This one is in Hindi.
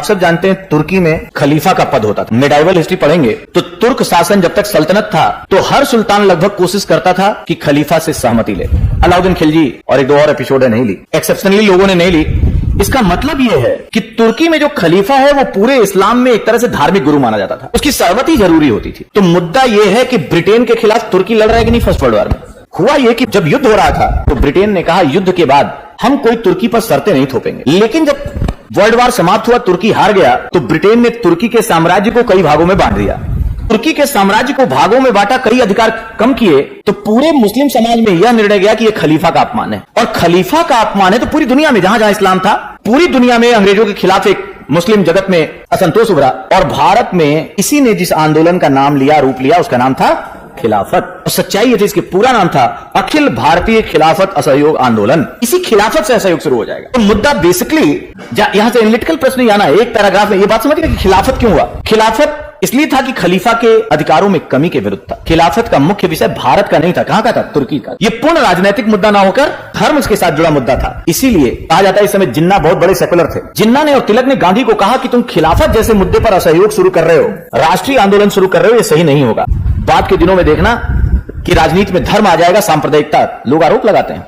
सब जानते हैं तुर्की में खलीफा का पद होता था। मेडाइवल हिस्ट्री पढ़ेंगे तो तुर्क शासन जब तक सल्तनत था तो हर सुल्तान लगभग कोशिश करता था कि खलीफा से सहमति ले। अलाउद्दीन खिलजी और एक दो और एपिसोड है, नहीं ली, एक्सेप्शनली लोगों ने नहीं ली। इसका मतलब यह है कि तुर्की में जो खलीफा है वो पूरे इस्लाम में एक तरह से धार्मिक गुरु माना जाता था, उसकी सहमति जरूरी होती थी। तो मुद्दा यह है कि ब्रिटेन के खिलाफ तुर्की लड़ रहा है कि नहीं फर्स्ट वर्ल्ड वॉर में। हुआ यह कि जब युद्ध हो रहा था तो ब्रिटेन ने कहा युद्ध के बाद हम कोई तुर्की पर शर्तें नहीं थोपेंगे। लेकिन जब वर्ल्ड वॉर समाप्त हुआ, तुर्की हार गया, तो ब्रिटेन ने तुर्की के साम्राज्य को कई भागों में बांट दिया। तुर्की के साम्राज्य को भागों में बांटा, कई अधिकार कम किए, तो पूरे मुस्लिम समाज में यह निर्णय गया कि यह खलीफा का अपमान है। और खलीफा का अपमान है तो पूरी दुनिया में जहां जहां इस्लाम था, पूरी दुनिया में अंग्रेजों के खिलाफ एक मुस्लिम जगत में असंतोष उभरा। और भारत में इसी ने जिस आंदोलन का नाम लिया, रूप लिया, उसका नाम था खिलाफत। और सच्चाई ये थी, इसके पूरा नाम था अखिल भारतीय खिलाफत असहयोग आंदोलन। इसी खिलाफत से असहयोग शुरू हो जाएगा। तो मुद्दा बेसिकली यहां से एनालिटिकल प्रश्न ही आना है। एक पैराग्राफ में ये बात समझिए कि खिलाफत क्यों हुआ। खिलाफत इसलिए था कि खलीफा के अधिकारों में कमी के विरुद्ध था। खिलाफत का मुख्य विषय भारत का नहीं था, कहां का था, तुर्की का। यह पूर्ण राजनीतिक मुद्दा ना होकर धर्म के साथ जुड़ा मुद्दा था। इसीलिए कहा जाता है इस समय जिन्ना बहुत बड़े सेकुलर थे। जिन्ना ने और तिलक ने गांधी को कहा कि तुम खिलाफत जैसे मुद्दे पर असहयोग शुरू कर रहे हो, राष्ट्रीय आंदोलन शुरू कर रहे हो, यह सही नहीं होगा। बाद के दिनों में देखना कि राजनीति में धर्म आ जाएगा, सांप्रदायिकता, लोग आरोप लगाते हैं।